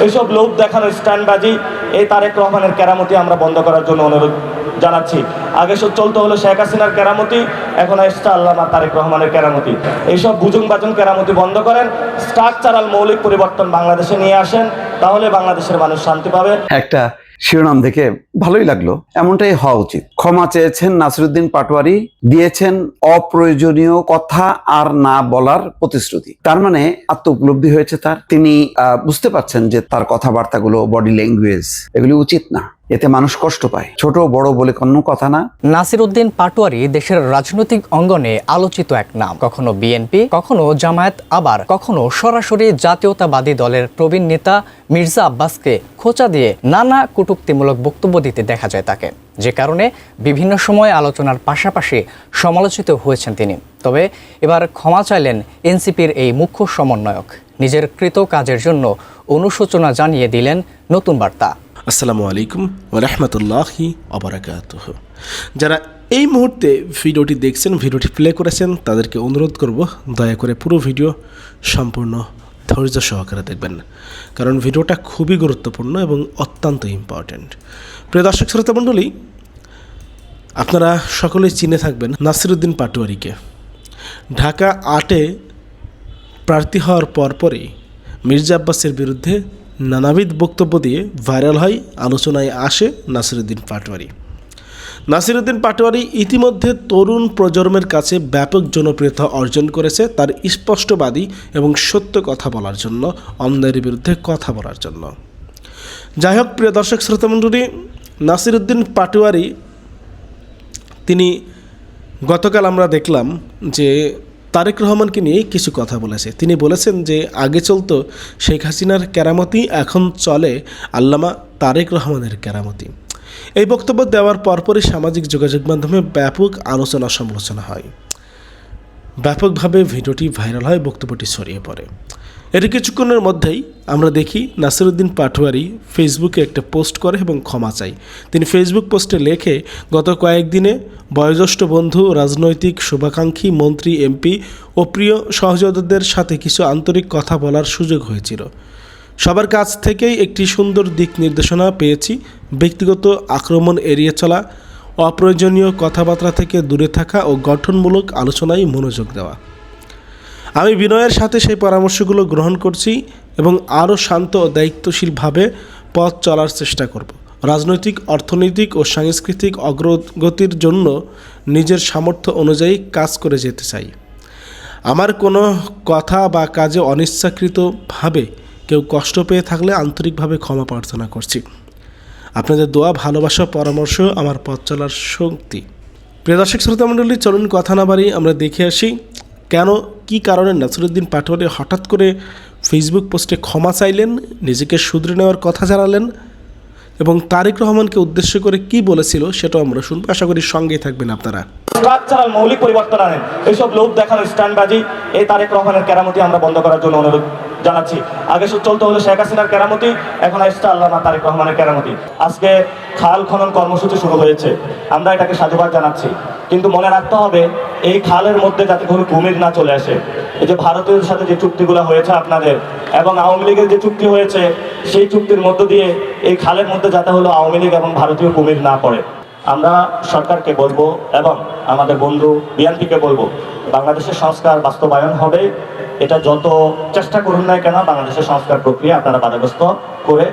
এইসব লোভ দেখানো স্ট্যান্ডবাজি, এই তারেক রহমানের কেরামতি আমরা বন্ধ করার জন্য অনুরোধ জানাচ্ছি। আগে সব চলতে হলো শেখ হাসিনার কেরামতি, এখন আসছে আল্লামা তারেক রহমানের কেরামতি। এইসব বুজুং বাজুং কেরামতি বন্ধ করেন, স্ট্রাকচারাল মৌলিক পরিবর্তন বাংলাদেশে নিয়ে আসেন, তাহলে বাংলাদেশের মানুষ শান্তি পাবে। একটা শিরোনাম দেখে ভালোই লাগলো, এমনটাই হওয়া উচিত। ক্ষমা চেয়েছেন নাসিরুদ্দিন পাটোয়ারি, দিয়েছেন অপ্রয়োজনীয় কথা আর না বলার প্রতিশ্রুতি। তার মানে আত্ম উপলব্ধি হয়েছে তার। তিনি বুঝতে পারছেন যে তার কথাবার্তাগুলো, বডি ল্যাঙ্গুয়েজ, এগুলি উচিত না, এতে মানুষ কষ্ট পায়। ছোট বড় বলে কোনো কথা না। নাসিরুদ্দিন পাটোয়ারি দেশের রাজনৈতিক অঙ্গনে আলোচিত এক নাম। কখনো বিএনপি, কখনো জামায়াত, আবার কখনো সরাসরি জাতীয়তাবাদী দলের প্রবীণ নেতা মির্জা আব্বাসকে খোঁচা দিয়ে নানা কটূক্তিমূলক বক্তব্য দিতে দেখা যায় তাকে, যে কারণে বিভিন্ন সময় আলোচনার পাশাপাশি সমালোচিত হয়েছেন তিনি। তবে এবার ক্ষমা চাইলেন এনসিপির এই মুখ্য সমন্বয়ক। নিজের কৃত কাজের জন্য অনুশোচনা জানিয়ে দিলেন নতুন বার্তা। আসসালামু আলাইকুম ওয়া রাহমাতুল্লাহি ওয়া বারাকাতুহু। যারা এই মুহূর্তে ভিডিওটি দেখছেন, ভিডিওটি প্লে করেছেন, তাদেরকে অনুরোধ করব দয়া করে পুরো ভিডিও সম্পূর্ণ ধৈর্য সহকারে দেখবেন, কারণ ভিডিওটা খুবই গুরুত্বপূর্ণ এবং অত্যন্ত ইম্পর্ট্যান্ট। প্রিয় দর্শক শ্রোতা মণ্ডলী, আপনারা সকলেই চিনে থাকবেন নাসিরুদ্দিন পাটোয়ারিকে। ঢাকা ৮-এ প্রার্থী হওয়ার পরপরই মির্জা আব্বাসের বিরুদ্ধে নানাবিধ বক্তব্য দিয়ে ভাইরাল হয়, আলোচনায় আসে নাসিরুদ্দিন পাটোয়ারি। নাসিরুদ্দিন পাটোয়ারি ইতিমধ্যে তরুণ প্রজন্মের কাছে ব্যাপক জনপ্রিয়তা অর্জন করেছে তার স্পষ্টবাদী এবং সত্য কথা বলার জন্য, অন্যায়ের বিরুদ্ধে কথা বলার জন্য। যাই হোক, প্রিয় দর্শক শ্রোতামণ্ডলী, নাসিরুদ্দিন পাটোয়ারি তিনি গতকাল আমরা দেখলাম যে তারেক রহমানকে নিয়ে কিছু কথা বলেছে। তিনি বলেছেন যে আগে চলতো শেখ হাসিনার কেরামতি, এখন চলে আল্লামা তারেক রহমানের কেরামতি। এই বক্তব্য দেওয়ার পরপরই সামাজিক যোগাযোগ মাধ্যমে ব্যাপক আলোচনা সমালোচনা হয়, ব্যাপকভাবে ভিডিওটি ভাইরাল হয়, বক্তব্যটি ছড়িয়ে পড়ে। এর কিছুক্ষণের মধ্যেই আমরা দেখি নাসিরুদ্দিন পাটোয়ারি ফেসবুকে একটা পোস্ট করে এবং ক্ষমা চাই। তিনি ফেসবুক পোস্টে লেখে, গত কয়েকদিনে বয়োজ্যেষ্ঠ বন্ধু, রাজনৈতিক শুভাকাঙ্ক্ষী, মন্ত্রী, এমপি ও প্রিয় সহযোদ্ধাদের সাথে কিছু আন্তরিক কথা বলার সুযোগ হয়েছিল। সবার কাছ থেকেই একটি সুন্দর দিক নির্দেশনা পেয়েছি। ব্যক্তিগত আক্রমণ এড়িয়ে চলা, অপ্রয়োজনীয় কথাবার্তা থেকে দূরে থাকা ও গঠনমূলক আলোচনায় মনোযোগ দেওয়া। আমি বিনয়ের সাথে সেই পরামর্শগুলো গ্রহণ করছি এবং আরও শান্ত ও দায়িত্বশীলভাবে পথ চলার চেষ্টা করব। রাজনৈতিক, অর্থনৈতিক ও সাংস্কৃতিক অগ্রগতির জন্য নিজের সামর্থ্য অনুযায়ী কাজ করে যেতে চাই। আমার কোনো কথা বা কাজে অনিচ্ছাকৃতভাবে কেউ কষ্ট পেয়ে থাকলে আন্তরিকভাবে ক্ষমা প্রার্থনা করছি। আপনাদের দোয়া, ভালোবাসা, পরামর্শ আমার পথ চলার শক্তি। প্রিয় দর্শক শ্রোতামণ্ডলী, চলুন কথা না বাড়ি আমরা দেখে আসি কেন, কি কারণে নাসিরুদ্দিন পাটোয়ারি হঠাৎ করে ফেসবুক পোস্টে ক্ষমা চাইলেন, নিজেকে শুধরে নেওয়ার কথা জানালেন এবং তারেক রহমানকে উদ্দেশ্য করে কি বলেছিল সেটাও আমরা শুনবো। আশা করি সঙ্গেই থাকবেন আপনারা। স্ট্রাকচারাল মৌলিক পরিবর্তন আনেন, এইসব লোভ দেখানো স্ট্যান্ডবাজি, এই তারেক রহমানের কেরামতি আমরা বন্ধ করার জন্য অনুরোধ জানাচ্ছি। আগে সব চলতে হলো শেখ হাসিনার কেরামতি, এখন আসছে আল্লামা তারেক রহমানের কেরামতি। আজকে খাল খনন কর্মসূচি শুরু হয়েছে, আমরা এটাকে সাধুবাদ জানাচ্ছি, কিন্তু মনে রাখতে হবে এই খালের মধ্যে যাতে কোনো কুমির না চলে আসে। এই যে ভারতের সাথে যে চুক্তিগুলো হয়েছে আপনাদের এবং আওয়ামী লীগের যে চুক্তি হয়েছে, সেই চুক্তির মধ্য দিয়ে এই খালের মধ্যে যাতে হলো আওয়ামী লীগ এবং ভারতীয় কুমির না পড়ে। আমরা সরকারকে বলবো এবং আমাদের বন্ধু বিএনপিকে বলবো, বাংলাদেশের সংস্কার বাস্তবায়ন হবে। এটা যত চেষ্টা করুন না কেন, বাংলাদেশের সংস্কার প্রক্রিয়া আপনারা বাধাগ্রস্ত করে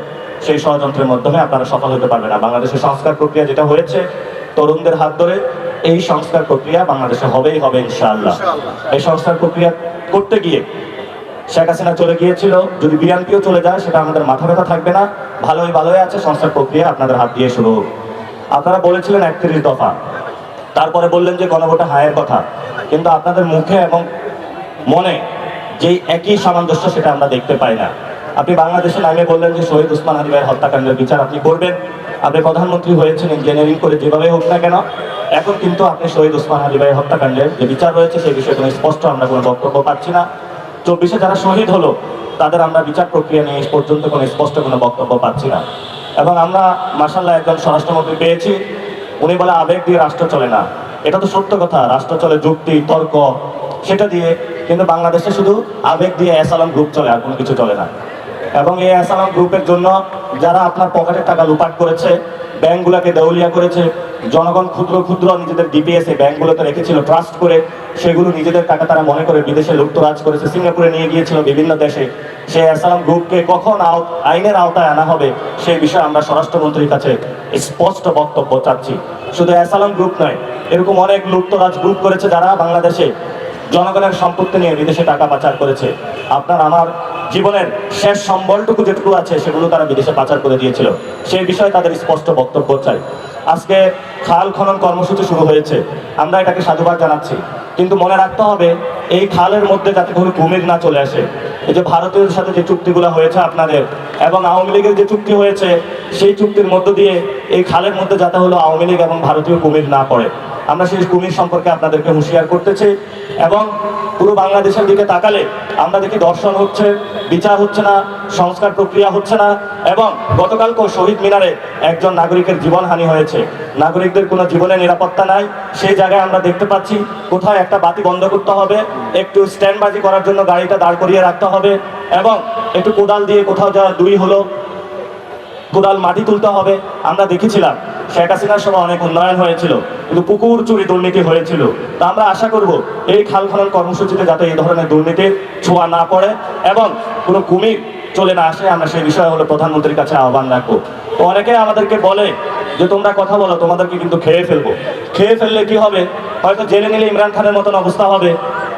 সেই ষড়যন্ত্রের মাধ্যমে আপনারা সফল হতে পারবেন না। বাংলাদেশের সংস্কার প্রক্রিয়া যেটা হয়েছে তরুণদের হাত ধরে, এই সংস্কার প্রক্রিয়া বাংলাদেশে হবেই হবে ইনশাআল্লাহ। এই সংস্কার প্রক্রিয়া করতে গিয়ে শেখ হাসিনা চলে গিয়েছিল, যদি বিএনপিও চলে যায় সেটা আমাদের মাথা ব্যথা থাকবে না। ভালোই আছে, সংস্কার প্রক্রিয়া আপনাদের হাত দিয়ে শুরু হোক। আপনারা বলেছিলেন ৩১ দফা, তারপরে বললেন যে গণভোটে হায়ের কথা, কিন্তু আপনাদের মুখে এবং মনে যেই একই সামঞ্জস্য সেটা আমরা দেখতে পাই না। আপনি বাংলাদেশে নামে বললেন যে শহীদ ওসমান আলী ভাইয়ের হত্যাকাণ্ডের বিচার আপনি করবেন। আপনি প্রধানমন্ত্রী হয়েছেন ইঞ্জিনিয়ারিং করে, যেভাবে হোক না কেন, এখন কিন্তু আপনি শহীদ ওসমান আলী ভাইয়ের হত্যাকাণ্ডের যে বিচার রয়েছে সেই বিষয়ে কোনো স্পষ্ট আমরা কোনো বক্তব্য পাচ্ছি না। ২৪-এ যারা শহীদ হলো তাদের আমরা বিচার প্রক্রিয়া নিয়ে এই পর্যন্ত কোনো স্পষ্ট কোনো বক্তব্য পাচ্ছি না। এবং আমরা মাশাআল্লাহ একজন স্বরাষ্ট্রমন্ত্রী পেয়েছি, উনি বলে আবেগ দিয়ে রাষ্ট্র চলে না। এটা তো সত্য কথা, রাষ্ট্র চলে যুক্তি, তর্ক, সেটা দিয়ে, কিন্তু বাংলাদেশে শুধু আবেগ দিয়ে অ্যাসালাম গ্রুপ চলে, আর কোনো কিছু চলে না। এবং এই অ্যাসালাম গ্রুপের জন্য যারা আপনার পকেটের টাকা লুপাট করেছে, ব্যাংকগুলোকে দেউলিয়া করেছে, জনগণ ক্ষুদ্র ক্ষুদ্র নিজেদের ডিপিএস এই ব্যাংকগুলোতে রেখেছিল ট্রাস্ট করে, সেগুলো নিজেদের টাকা তারা মনে করে বিদেশে লুপ্তরাজ করেছে, সিঙ্গাপুরে নিয়ে গিয়েছিল বিভিন্ন দেশে। সেই অ্যাসালাম গ্রুপকে কখন আইনের আওতায় আনা হবে সেই বিষয়ে আমরা স্বরাষ্ট্রমন্ত্রীর কাছে স্পষ্ট বক্তব্য চাচ্ছি। শুধু অ্যাসালাম গ্রুপ নয়, এরকম অনেক লুপ্তরাজ গ্রুপ করেছে যারা বাংলাদেশে জনগণের সম্পত্তি নিয়ে বিদেশে টাকা পাচার করেছে। আপনার আমার জীবনের শেষ সম্বলটুকু যেটুকু আছে সেগুলো তারা বিদেশে পাচার করে দিয়েছিল। সেই বিষয়ে তাদের স্পষ্ট বক্তব্য চাই। আজকে খাল খনন কর্মসূচি শুরু হয়েছে, আমরা এটাকে সাধুবাদ জানাচ্ছি, কিন্তু মনে রাখতে হবে এই খালের মধ্যে যাতে কোনো কুমির না চলে আসে। এই যে ভারতের সাথে যে চুক্তিগুলো হয়েছে আপনাদের এবং আওয়ামী লীগের যে চুক্তি হয়েছে, সেই চুক্তির মধ্য দিয়ে এই খালের মধ্যে যাতে হলো আওয়ামী লীগ এবং ভারতীয় কুমির না পড়ে, আমরা সেই কুমির সম্পর্কে আপনাদেরকে হুঁশিয়ার করতেছি। এবং পুরো বাংলাদেশের দিকে তাকালে আমরা দেখি দর্শন হচ্ছে, বিচার হচ্ছে না, সংস্কার প্রক্রিয়া হচ্ছে না। এবং গতকালকেও শহীদ মিনারে একজন নাগরিকের জীবনহানি হয়েছে, নাগরিকদের কোনো জীবনের নিরাপত্তা নাই। সেই জায়গায় আমরা দেখতে পাচ্ছি কোথাও একটা বাতি বন্ধ করতে হবে, একটু স্ট্যান্ডবাজি করার জন্য গাড়িটা দাঁড় করিয়ে রাখতে হবে, এবং একটু কোদাল দিয়ে কোথাও যা দুই হলো কোদাল মাটি তুলতে হবে। আমরা দেখেছিলাম শেখ হাসিনার সময় অনেক উন্নয়ন হয়েছিল, কিন্তু পুকুর চুরি দুর্নীতি হয়েছিল। তা আমরা আশা করব এই খাল খনন কর্মসূচিতে যাতে এই ধরনের দুর্নীতির ছোঁয়া না পড়ে এবং কোনো কুমির চলে না আসে, আমরা সেই বিষয়ে হলো প্রধানমন্ত্রীর কাছে আহ্বান রাখবো। তো অনেকে আমাদেরকে বলে যে তোমরা কথা বলো, তোমাদেরকে কিন্তু খেয়ে ফেলবো। খেয়ে ফেললে কি হবে? হয়তো জেলে নিলে ইমরান খানের মতন অবস্থা হবে।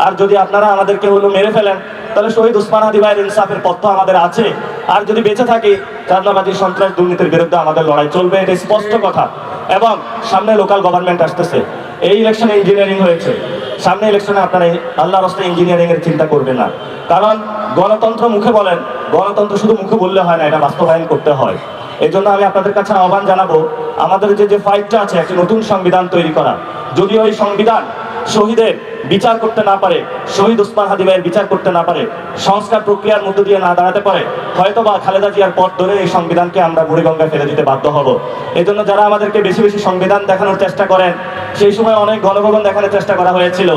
আর যদি আপনারা আমাদেরকে হলো মেরে ফেলেন, তাহলে শহীদ ওসমান হাদি ভাইয়ের ইনসাফের পথ তো আমাদের আছে। আর যদি বেঁচে থাকি, চাঁদাবাজি সন্ত্রাস দুর্নীতির বিরুদ্ধে আমাদের লড়াই চলবে, এটা স্পষ্ট কথা। এবং সামনে লোকাল গভর্নমেন্ট আসতেছে, এই ইলেকশনে ইঞ্জিনিয়ারিং হয়েছে, সামনে ইলেকশনে আপনারা আল্লাহর রাস্তায় ইঞ্জিনিয়ারিং এর চিন্তা করবেন না। কারণ গণতন্ত্র মুখে বলেন, গণতন্ত্র শুধু মুখে বললে হয় না, এটা বাস্তবায়ন করতে হয়। এই জন্য আমি আপনাদের কাছে আহ্বান জানাবো, আমাদের যে ফাইটটা আছে একটি নতুন সংবিধান তৈরি করা। যদি ওই সংবিধান শহীদের বিচার করতে না পারে, শহীদ ওসমান হাদি ভাইয়ের বিচার করতে না পারে, সংস্কার প্রক্রিয়ার মধ্য দিয়ে না দাঁড়াতে পারে, হয়তোবা খালেদা জিয়ার পথ ধরে এই সংবিধানকে আমরা বুড়িগঙ্গায় ফেলে দিতে বাধ্য হব। এই জন্য যারা আমাদেরকে বেশি বেশি সংবিধান দেখানোর চেষ্টা করেন, সেই সময় অনেক গণভবন দেখানোর চেষ্টা করা হয়েছিল,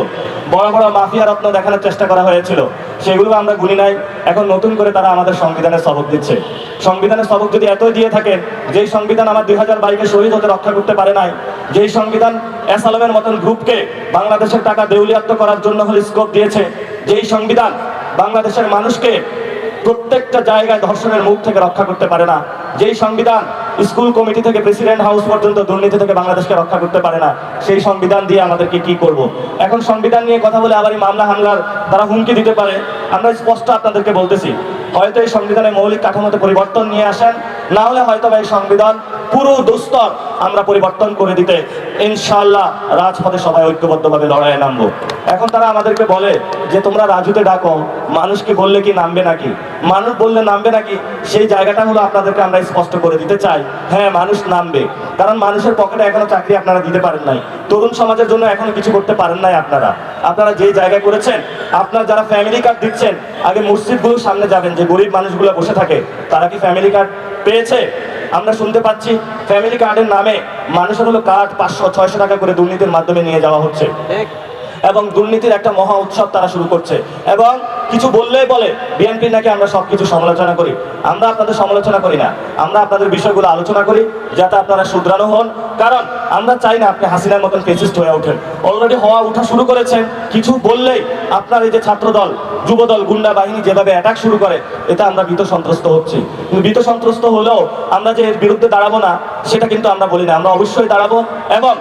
বড় বড় মাফিয়া রত্ন দেখানোর চেষ্টা করা হয়েছিল, সেগুলো আমরা গুনি নাই। এখন নতুন করে তারা আমাদের সংবিধানের সবক দিচ্ছে। সংবিধানের সবক যদি এতই দিয়ে থাকেন, যেই সংবিধান আমার 2022-এ শহীদ হতে রক্ষা করতে পারে নাই, যেই সংবিধান অ্যাসালামের মতন গ্রুপকে বাংলাদেশের টাকা দেউলিয়াত্ব করার জন্য হলে স্কোপ দিয়েছে, যেই সংবিধান বাংলাদেশের মানুষকে প্রত্যেকটা জায়গায় ধর্ষণের মুখ থেকে রক্ষা করতে পারে না, যেই সংবিধান স্কুল কমিটি থেকে প্রেসিডেন্ট হাউস পর্যন্ত দুর্নীতি থেকে বাংলাদেশকে রক্ষা করতে পারে না, সেই সংবিধান দিয়ে আমাদেরকে কি করব? এখন সংবিধান নিয়ে কথা বলে আবার এই মামলা হামলার তারা হুমকি দিতে পারে। আমরা স্পষ্ট আপনাদেরকে বলতেছি, হয়তো এই সংবিধানের মৌলিক কাঠামোতে পরিবর্তন নিয়ে আসেন, না হলে হয়তো এই সংবিধান পুরো দুস্তর আমরা পরিবর্তন করে দিতে ইনশাআল্লাহ রাজপথে সবাই ঐক্যবদ্ধভাবে লড়াইয়ে নামবো। এখন তারা আমাদেরকে বলে যে তোমরা রাজুতে ডাকো, মানুষকে বললে কি নামবে নাকি? মানুষ বললে নামবে নাকি? সেই জায়গাটা হলো আপনাদেরকে আমরা স্পষ্ট করে দিতে চাই, হ্যাঁ মানুষ নামবে। কারণ মানুষের পকেটে এখনো চাকরি আপনারা দিতে পারেন নাই, তরুণ সমাজের জন্য এখনো কিছু করতে পারেন নাই। আপনারা যে জায়গায় করেছেন, আপনার যারা ফ্যামিলি কার্ড দিচ্ছেন, আগে মসজিদগুলোর সামনে যাবেন, যে গরিব মানুষগুলো বসে থাকে তারা কি ফ্যামিলি কার্ড পেয়েছে? আমরা শুনতে পাচ্ছি ফ্যামিলি কার্ডের নামে মানুষের হলো কার্ড 500-600 টাকা করে দুর্নীতির মাধ্যমে নিয়ে যাওয়া হচ্ছে, এবং দুর্নীতির একটা মহা উৎসব তারা শুরু করছে। এবং কিছু বললেই বলে বিএনপি নাকি আমরা সবকিছু সমালোচনা করি। আমরা আপনাদের সমালোচনা করি না, আমরা আপনাদের বিষয়গুলো আলোচনা করি যাতে আপনারা শুধরানো হন। কারণ আমরা চাই না আপনি হাসিনার মতন ফেসিস্ট হয়ে ওঠেন। অলরেডি উঠা শুরু করেছেন, কিছু বললেই আপনার এই যে ছাত্রদল, যুবদল, গুন্ডা বাহিনী যেভাবে অ্যাটাক শুরু করে, এটা আমরা ভীত সন্ত্রস্ত হচ্ছি। কিন্তু ভীত সন্ত্রস্ত হলেও আমরা যে এর বিরুদ্ধে দাঁড়াবো না সেটা কিন্তু আমরা বলি না, আমরা অবশ্যই দাঁড়াবো। এবং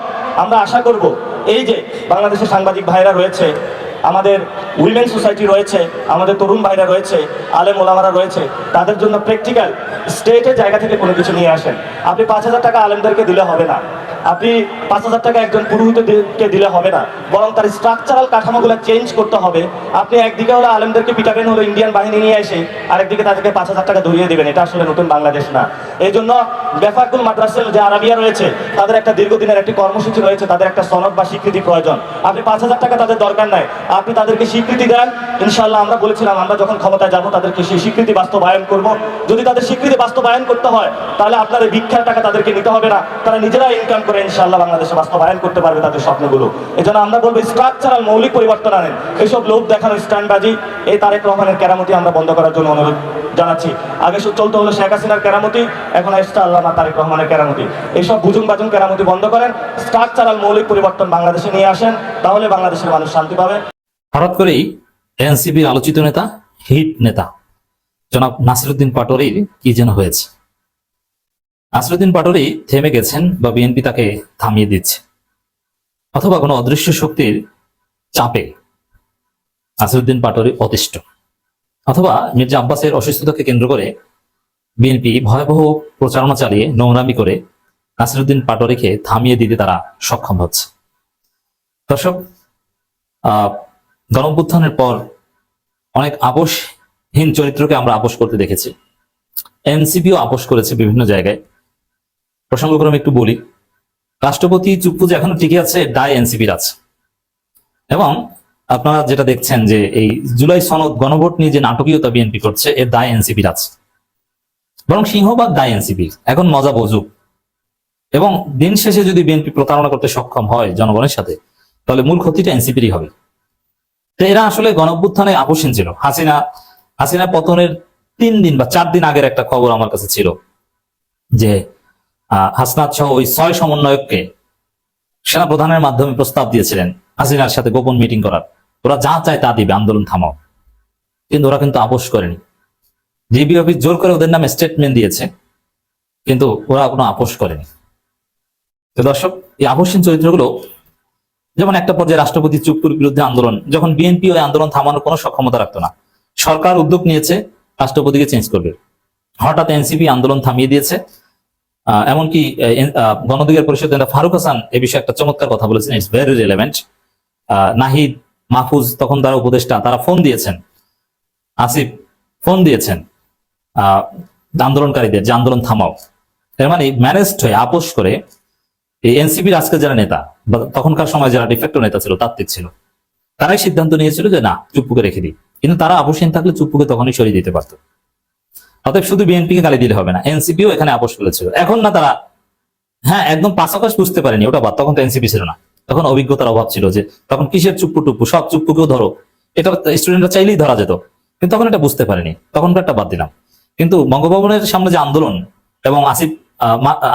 আমরা আশা করব এই যে বাংলাদেশের সাংবাদিক ভাইরা রয়েছে, আমাদের উইমেন সোসাইটি রয়েছে, আমাদের তরুণ ভাইরা রয়েছে, আলেম ওলামারা রয়েছে, তাদের জন্য প্র্যাকটিক্যাল স্টেটের জায়গা থেকে কোনো কিছু নিয়ে আসেন। আপনি 5,000 টাকা আলেমদেরকে দিলে হবে না, আপনি 5,000 টাকা একজন পুরোহিতকে দিলে হবে না, বরং তার স্ট্রাকচারাল কাঠামোগুলো চেঞ্জ করতে হবে। আপনি একদিকে হলো আলেমদেরকে পিটাবেন হলো ইন্ডিয়ান বাহিনী নিয়ে এসে, আরেকদিকে তাদেরকে 5,000 টাকা ধরিয়ে দেবেন, এটা আসলে নতুন বাংলাদেশ না। এই জন্য বেফাকুল মাদ্রাসার যে আরাবিয়া রয়েছে, তাদের একটা দীর্ঘদিনের একটি কর্মসূচি রয়েছে, তাদের একটা সনদ বা স্বীকৃতি প্রয়োজন। আপনি 5,000 টাকা তাদের দরকার নাই, আপনি তাদেরকে স্বীকৃতি দেন। ইনশাআল্লাহ আমরা বলেছিলাম আমরা যখন ক্ষমতায় যাব তাদেরকে সেই স্বীকৃতি বাস্তবায়ন করব। যদি তাদের স্বীকৃতি বাস্তবায়ন করতে হয়, তাহলে আপনাদের ভিক্ষার টাকা তাদেরকে নিতে হবে না, তারা নিজেরা ইনকাম করে ইনশাআল্লাহ বাংলাদেশে বাস্তবায়ন করতে পারবে তাদের স্বপ্নগুলো। এজন্য আমরা বলবো স্ট্রাকচারাল মৌলিক পরিবর্তন আনেন, এইসব লোক দেখানো স্ট্যান্ডবাজি, এই তারেক রহমানের কেরামতি আমরা বন্ধ করার জন্য অনুরোধ জানাচ্ছি। আগে চলতে হলো শেখ হাসিনার কেরামতি, এখন আসছে আল্লামা তারেক রহমানের কেরামতি। এইসব বুজুং বাজুং কেরামতি বন্ধ করেন, স্ট্রাকচারাল মৌলিক পরিবর্তন বাংলাদেশে নিয়ে আসেন, তাহলে বাংলাদেশের মানুষ শান্তি পাবে। হঠাৎ করেই এনসিপির আলোচিত নেতা, হিট নেতা জনাব নাসিরউদ্দিন পাটোয়ারির কি যেন হয়েছে। নাসিরউদ্দিন পাটোয়ারি থেমে গেছেন বা বিএনপি তাকে থামিয়ে দিচ্ছে, অথবা কোনো অদৃশ্য শক্তির চাপে নাসিরউদ্দিন পাটোয়ারি অতিষ্ঠ, অথবা মির্জা আব্বাসের অসুস্থতাকে কেন্দ্র করে বিএনপি ভয়াবহ প্রচারণা চালিয়ে নোংরামি করে নাসিরউদ্দিন পাটোয়ারিকে থামিয়ে দিতে তারা সক্ষম হচ্ছে। দর্শক, গণঅভ্যুত্থানের পর অনেক আপোষহীন চরিত্রকে আমরা আপোষ করতে দেখেছি। এনসিপিও আপোষ করেছে বিভিন্ন জায়গায়। প্রসঙ্গক্রমে একটু বলি, রাষ্ট্রপতি চুপ্পু যে এখনো টিকে আছে, দায় এনসিপির আছে। এবং আপনারা যেটা দেখছেন যে এই জুলাই সনদ গণভোট নিয়ে যে নাটকীয়তা বিএনপি করছে, এর দায় এনসিপির আছে। বরং সিংহভাগ দায় এনসিপির। এখন মজা বুঝুক, এবং দিন শেষে যদি বিএনপি প্রতারণা করতে সক্ষম হয় জনগণের সাথে, তাহলে মূল ক্ষতিটা এনসিপিরই হবে। তো এরা আসলে গণঅভ্যুত্থানে আপোষহীন ছিল। হাসিনা পতনের 3 দিন বা 4 দিন আগের একটা খবর আমার কাছে ছিল যে হাসনাত সহ ওই 6 সমন্বয়ককে সেনাপ্রধানের মাধ্যমে প্রস্তাব দিয়েছিলেন হাসিনার সাথে গোপন মিটিং করার, ওরা যা চায় তা দিবে, আন্দোলন থামাও। কিন্তু ওরা কিন্তু আপোষ করেনি। ডিবি অফিস জোর করে ওদের নামে স্টেটমেন্ট দিয়েছে, কিন্তু ওরা কোনো আপোষ করেনি। তো দর্শক, এই আপোষহীন চরিত্রগুলো, যেমন একটা পর্যায়ে রাষ্ট্রপতি চুপ্পুর বিরুদ্ধে আন্দোলন, যখন বিএনপি ওই আন্দোলন থামানোর কোনো সক্ষমতা রাখতো না, সরকার উদ্যোগ নিয়েছে রাষ্ট্রপতিকে চেঞ্জ করবে, হঠাৎ এনসিপি আন্দোলন থামিয়ে দিয়েছে। এমনকি গণঅধিকার পরিষদের নেতা ফারুক হাসান এ বিষয়ে একটা চমৎকার কথা বলেছেন, it's very relevant. Nahid, Mahfuz তখন তারা উপদেষ্টা, তারা ফোন দিয়েছেন, আসিফ ফোন দিয়েছেন আন্দোলনকারীদের যে আন্দোলন থামাও। এর মানে ম্যানেজড হয়ে আপোষ করে এই এনসিপির আজকে যারা নেতা বা তখনকার সময় যারা ডিফেক্টো নেতা ছিল, তাত্ত্বিক ছিল, তারাই সিদ্ধান্ত নিয়েছিল যে না, চুপ্পুকে রেখে দিই। কিন্তু তারা আপোষহীন থাকলে চুপ্পুকে তখনই সরিয়ে দিতে পারতো। অতএব শুধু বিএনপিকে গালি দিলে হবে না, এনসিপিও এখানে আপোষ করেছিল। এখন না তারা একদম পাশাপাশি বুঝতে পারেনি, ওটা বাদ, তখন তো এনসিপি ছিল না, তখন অভিজ্ঞতার অভাব ছিল যে তখন কিসের চুপ্পু টুপ্পু, সব চুপ্পুকেও ধরো, এটা স্টুডেন্টরা চাইলেই ধরা যেত, কিন্তু তখন এটা বুঝতে পারেনি, তখনকার একটা বাদ দিলাম। কিন্তু বঙ্গভবনের সামনে যে আন্দোলন, এবং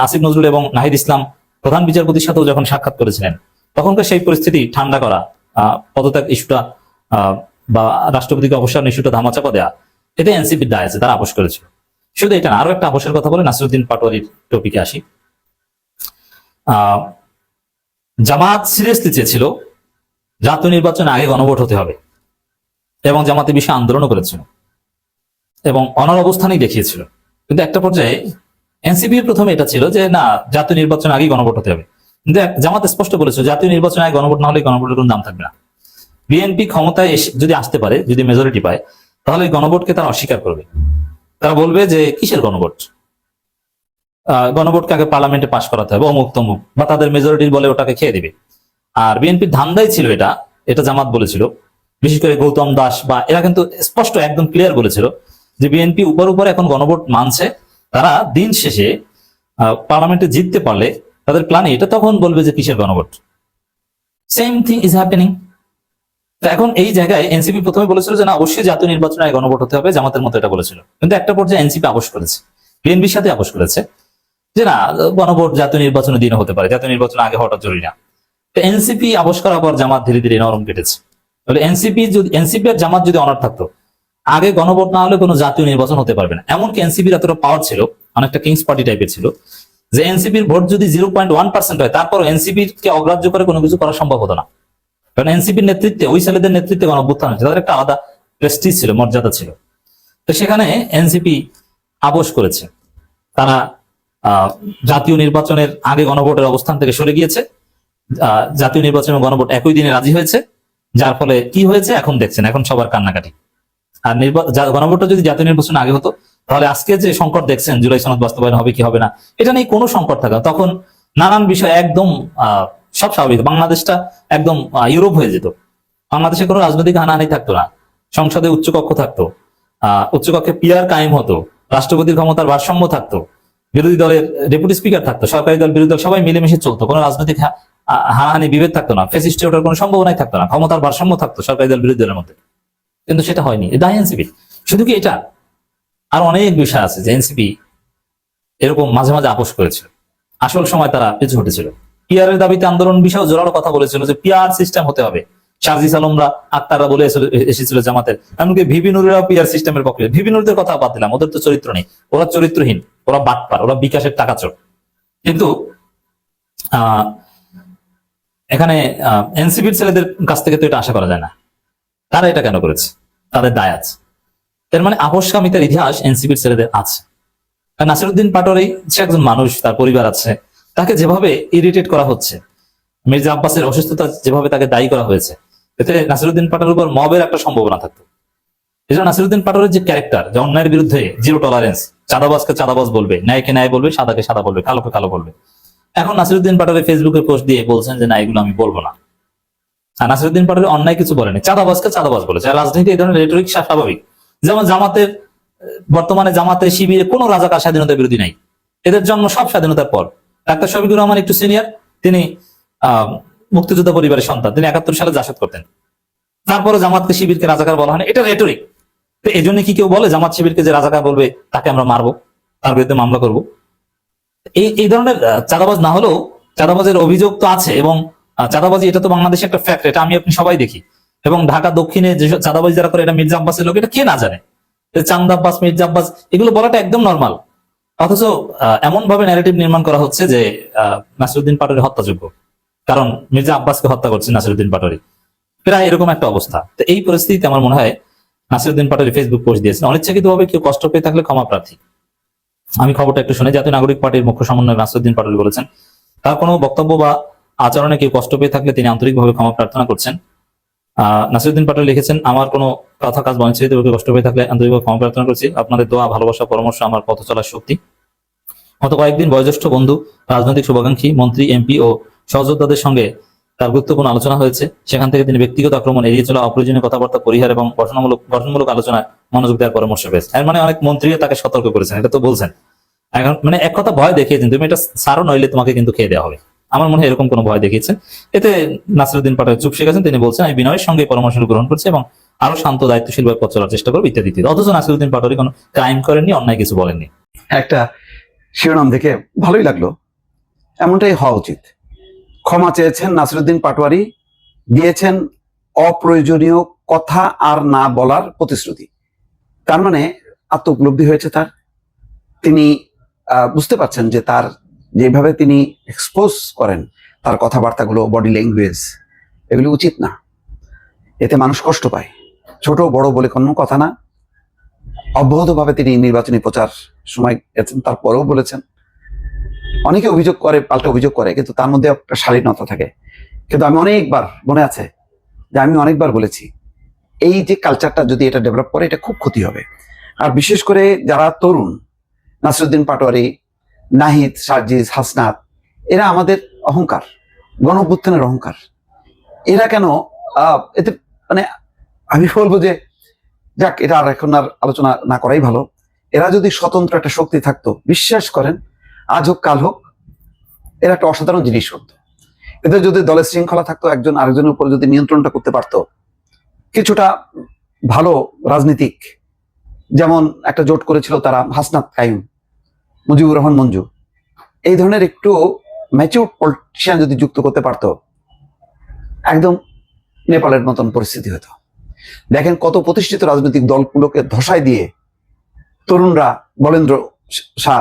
আসিফ নজরুল এবং নাহিদ ইসলাম প্রধান বিচারপতির সাথেও যখন সাক্ষাৎ করেছিলেন, তখনকার সেই পরিস্থিতি ঠান্ডা করা, পদত্যাগ ইস্যুটা বা রাষ্ট্রপতিকে অবসর ইস্যুটা ধামাচাপা দেয়া, এতে এনসিপির দায় আছে, তারা আপোষ করেছিল। শুধু এটা না, আরো একটা আপোষের কথা বলে নাসিরউদ্দিন পাটোয়ারির টপিকে আসি। জামাত সিরিয়াসলি চেয়েছিল জাতীয় নির্বাচন আগে গণভোট হতে হবে, এবং জামাতে বিষয়ে আন্দোলনও করেছিল এবং অনর অবস্থানেই দেখিয়েছিল। কিন্তু একটা পর্যায়ে এনসিপির প্রথমে এটা ছিল যে না, জাতীয় নির্বাচন আগে গণভোট হতে হবে, কিন্তু জামাত স্পষ্ট বলেছিল জাতীয় নির্বাচন আগে গণভোট না হলে গণভোটের কোনো দাম থাকবে না। বিএনপি ক্ষমতায় যদি আসতে পারে, যদি মেজরিটি পায়, তাহলে গণভোটকে তারা অস্বীকার করবে। তারা বলবে যে কিসের গণভোট, গণভোটকে আগে পার্লামেন্টে পাশ করাতে হবে, অমুক তমুক, বা তাদের মেজরিটির বলে ওটাকে খেয়ে দিবে। আর বিএনপির ধান্দাই ছিল এটা জামাত বলেছিল, বিশেষ করে গৌতম দাস, বা এরা কিন্তু স্পষ্ট একদম ক্লিয়ার বলেছিল যে বিএনপি উপর এখন গণভোট মানছে, তারা দিন শেষে পার্লামেন্টে জিততে পারলে তাদের প্ল্যানে এটা তখন বলবে যে কিসের গণভোট। Same thing is happening. এখন এই জায়গায় এনসিপি প্রথমে বলেছিল যে না, অবশ্যই জাতীয় নির্বাচনে গণভোট হতে হবে, জামাতের মতো এটা বলেছিল। কিন্তু একটা পর্যায়ে এনসিপি আপোষ করেছে, বিএনপির সাথে আপোষ করেছে যে না, গণভোট জাতীয় নির্বাচনের দিনে হতে পারে, জাতীয় নির্বাচন আগে হওয়াটা জরুরি না। তো এনসিপি আপোষ করার পর জামাত ধীরে ধীরে নরম কেটেছে। তাহলে এনসিপি আর জামাত যদি অনার থাকতো, আগে গণভোট না হলে কোনো জাতীয় নির্বাচন হতে পারবে না। এমনকি এনসিপির এতটা পাওয়ার ছিল, অনেকটা কিংস পার্টি টাইপের ছিল, যে এনসিপির ভোট যদি 0.1% হয়, তারপর এনসিপির কে অগ্রাহ্য করে কোনো কিছু করা সম্ভব হতো না। কারণ এনসিপির নেতৃত্বে, ওই ছেলেদের নেতৃত্বে গণঅভ্যুত্থান হয়েছে, তাদের একটা আলাদা প্রেস্টিজ ছিল, মর্যাদা ছিল। তো সেখানে এনসিপি আপোষ করেছে, তারা জাতীয় নির্বাচনের আগে গণভোটের অবস্থান থেকে সরে গিয়েছে, জাতীয় নির্বাচনের গণভোট একই দিনে রাজি হয়েছে, যার ফলে কি হয়েছে এখন দেখছেন, এখন সবার কান্নাকাটি। আর গণভোটটা যদি জাতীয় নির্বাচন আগে হতো, তাহলে আজকে যে সংকট দেখছেন, জুলাই সনদ বাস্তবায়ন হবে কি হবে না, এটা নিয়ে কোনো সংকট থাকা, তখন নানান বিষয় একদম সব স্বাভাবিক, বাংলাদেশটা একদম ইউরোপ হয়ে যেত। বাংলাদেশে কোনো রাজনৈতিক হানাহানি থাকতো না, সংসদে উচ্চকক্ষ থাকতো, উচ্চকক্ষে পিয়ার কায়েম হতো, রাষ্ট্রপতির ক্ষমতার ভারসাম্য থাকতো, বিরোধী দলের ডেপুটি স্পিকার থাকতো, সরকারি দল বিরোধী দল সবাই মিলেমিশে চলতো, কোনো রাজনৈতিক হানাহানি বিভেদ থাকতো না, ফ্যাসিস্টে ওঠার কোনো সম্ভাবনাই থাকতো না, ক্ষমতার ভারসাম্য থাকতো সরকারি দল বিরোধী দলের মধ্যে। কিন্তু সেটা হয়নি, দায় এনসিপি। শুধু কি এটা, আর অনেক বিষয় আছে যে এনসিপি এরকম মাঝে মাঝে আপোষ করেছিল, আসল সময় তারা পিছু হটেছিল। পিআর এর দাবিতে আন্দোলন বিষয়ে জোরালো কথা বলেছিল যে পিআর সিস্টেম হতে হবে। সার্জিস আলমরা আক্তাররা বলে এসেছিল জামাতের, এমনকি ভিপি নুরেরাও পিআর সিস্টেমের পক্ষে। ভিপি নুরদের কথা বাদ দিলাম, ওদের তো চরিত্র নেই, ওরা চরিত্রহীন, ওরা বাটপার, ওরা বিকাশের টাকা চোর। কিন্তু এখানে এনসিপির ছেলেদের কাছ থেকে তো এটা আশা করা যায় না। তারা এটা কেন করেছে? তাদের দায় আছে। এর মানে আপোষকামিতার ইতিহাস এনসিপির ছেলেদের আছে। নাসিরউদ্দিন পাটোয়ারি সে একজন মানুষ, তার পরিবার আছে, তাকে যেভাবে ইরিটেট করা হচ্ছে, মির্জা আব্বাসের অসুস্থতা যেভাবে তাকে দায়ী করা হয়েছে, এতে নাসিরউদ্দিন পাটোয়ারির উপর মবের একটা সম্ভাবনা থাকতো। এজন্য নাসিরউদ্দিন পাটোয়ারির যে ক্যারেক্টার, যে অন্যায়ের বিরুদ্ধে জিরো টলারেন্স, চাঁদাবাজকে চাঁদাবাজ বলবে, ন্যায়কে ন্যায় বলবে, সাদাকে সাদা বলবে, কালোকে কালো বলবে। এখন নাসিরউদ্দিন পাটোয়ারি ফেসবুকে পোস্ট দিয়ে বলছেন যে না, এগুলো আমি বলবো না। আর নাসিরউদ্দিন পাটোয়ারি অন্যায় কিছু বলেনি, চাঁদাবাজকে চাঁদাবাজ বলেছে। আর রাজনীতি এই ধরনের রেটরিক স্বাভাবিক। যেমন জামাতের, বর্তমানে জামাতের শিবিরে কোনো রাজাকার স্বাধীনতার বিরোধী নাই, এদের জন্ম সব স্বাধীনতার পর। ডাক্তার শফিকুর রহমান একটু সিনিয়র, তিনি মুক্তিযোদ্ধা পরিবারের সন্তান, তিনি 71 সালে জাসদ করতেন। তারপরে জামাতকে শিবিরকে রাজাকার বলা হয় না, এটা রেটরিক। তো এই জন্য কি কেউ বলে জামাত শিবিরকে যে রাজাকার বলবে তাকে আমরা মারবো, তার বিরুদ্ধে মামলা করবো? এই ধরনের চাঁদাবাজ না হলেও চাঁদাবাজের অভিযোগ তো আছে, এবং চাঁদাবাজি এটা তো বাংলাদেশে একটা ফ্যাক্ট, এটা আমি আপনি সবাই দেখি। এবং ঢাকা দক্ষিণে যে চাঁদাবাজি যারা করে, এটা মির্জা আব্বাসের লোক, এটা কে না জানে? চাঁদা আব্বাস, মির্জা আব্বাস, এগুলো বলাটা একদম নর্মাল। অথচ এমন ভাবে ন্যারেটিভ নির্মাণ করা হচ্ছে যে নাসিরউদ্দিন পাটোয়ারি হত্যাযোগ্য, কারণ মির্জা আব্বাসকে হত্যা করছে নাসিরউদ্দিন পাটোয়ারি। প্রায় এরকম একটা অবস্থা। তো এই পরিস্থিতিতে আমার মনে হয় নাসিরউদ্দিন পাটোয়ারি ফেসবুক পোস্ট দিয়েছেন। অনিচ্ছাকৃতভাবে কেউ কষ্ট পেয়ে থাকলে ক্ষমা প্রার্থী। আমি খবরটা একটু শুনে, জাতীয় নাগরিক পার্টির মুখ্য সমন্বয়ক নাসিরউদ্দিন পাটোয়ারি বলেছেন, তার কোনো বক্তব্য বা আচরণে কেউ কষ্ট পেয়ে থাকলে তিনি আন্তরিকভাবে ক্ষমা প্রার্থনা করছেন। নাসিরউদ্দিন পাটোয়ারি লিখেছেন, আমার কোনো কথা কাজ বঞ্চিত কষ্ট পেয়ে থাকলে আন্তরিকভাবে ক্ষমা প্রার্থনা করছি। আপনাদের দোয়া, ভালোবাসা, পরামর্শ আমার পথ চলার শক্তি। গত কয়েকদিন বয়োজ্যেষ্ঠ বন্ধু, রাজনৈতিক শুভাকাঙ্ক্ষী, মন্ত্রী, এমপি ও সহযোদ্ধাদের সঙ্গে তার গুরুত্বপূর্ণ আলোচনা হয়েছে। সেখান থেকে তিনি ব্যক্তিগত আক্রমণ এড়িয়ে চলা, অপ্রয়োজনীয় কথাবার্তা পরিহার এবং গঠনমূলক আলোচনায় মনোযোগ দেওয়ার পরামর্শ পেয়েছেন। এর মানে অনেক মন্ত্রীও তাকে সতর্ক করেছেন, এটা তো বলছেন। এখন মানে এক কথা ভয় দেখিয়েছেন, তুমি এটা সারো নইলে তোমাকে কিন্তু খেয়ে দেওয়া হবে। আমার মনে হয় এরকম কোনো ভয় দেখিয়েছেন। এতে নাসিরউদ্দিন পাটোয়ারি চুপ শিখেছেন। তিনি বলছেন, আমি বিনয়ের সঙ্গে পরামর্শ গ্রহণ করছি এবং আরো শান্ত, দায়িত্বশীল ভাবে পথ চলার চেষ্টা করবো, ইত্যাদি ইত্যাদি। অথচ নাসিরউদ্দিন পাটোয়ারি কোনো ক্রাইম করেননি, অন্যায় কিছু বলেননি। একটা শিরোনাম দেখে ভালোই লাগলো, এমনটাই হওয়া উচিত। ক্ষমা চেয়েছেন নাসিরউদ্দিন পাটোয়ারি, দিয়েছেন অপ্রয়োজনীয় কথা আর না বলার প্রতিশ্রুতি। তার মানে আত্ম উপলব্ধি হয়েছে তার। তিনি বুঝতে পারছেন যে তার যেভাবে তিনি এক্সপোজ করেন তার কথাবার্তাগুলো, বডি ল্যাঙ্গুয়েজ, এগুলো উচিত না। এতে মানুষ কষ্ট পায়। ছোট বড় বলে কোনো কথা না। অব্যাহতভাবে তিনি নির্বাচনী প্রচার সময় গেছেন, তারপরেও বলেছেন। অনেকে অভিযোগ করে, পাল্টা অভিযোগ করে, কিন্তু তার মধ্যে একটা শালীনতা থাকে। কিন্তু আমি অনেকবার, মনে আছে যে আমি অনেকবার বলেছি, এই যে কালচারটা যদি এটা ডেভেলপ করে, এটা খুব ক্ষতি হবে। আর বিশেষ করে যারা তরুণ, নাসিরউদ্দিন পাটোয়ারি, নাহিদ, সার্জিস, হাসনাত, এরা আমাদের অহংকার, গণ-অভ্যুত্থানের অহংকার। এরা কেন এতে, মানে আমি বলবো যে যাক, এটা আর এখন আর আলোচনা না করাই ভালো। এরা যদি স্বতন্ত্র একটা শক্তি থাকতো, বিশ্বাস করেন আজ হোক কাল হোক, এরা একটা অসাধারণ জিনিস হতো। এদের যদি দলের শৃঙ্খলা থাকতো, একজন আরেকজনের উপর যদি নিয়ন্ত্রণটা করতে পারতো, কিছুটা ভালো রাজনীতিক, যেমন একটা জোট করেছিল তারা, হাসনাত, কাইম, মুজিবুর রহমান মঞ্জু, এই ধরনের একটু ম্যাচিউর পলিটিশিয়ান যদি যুক্ত করতে পারতো, একদম নেপালের মতন পরিস্থিতি হতো। দেখেন কত প্রতিষ্ঠিত রাজনৈতিক দলগুলোকে ধসাই দিয়ে তরুণরা, বলেন্দ্র শাহ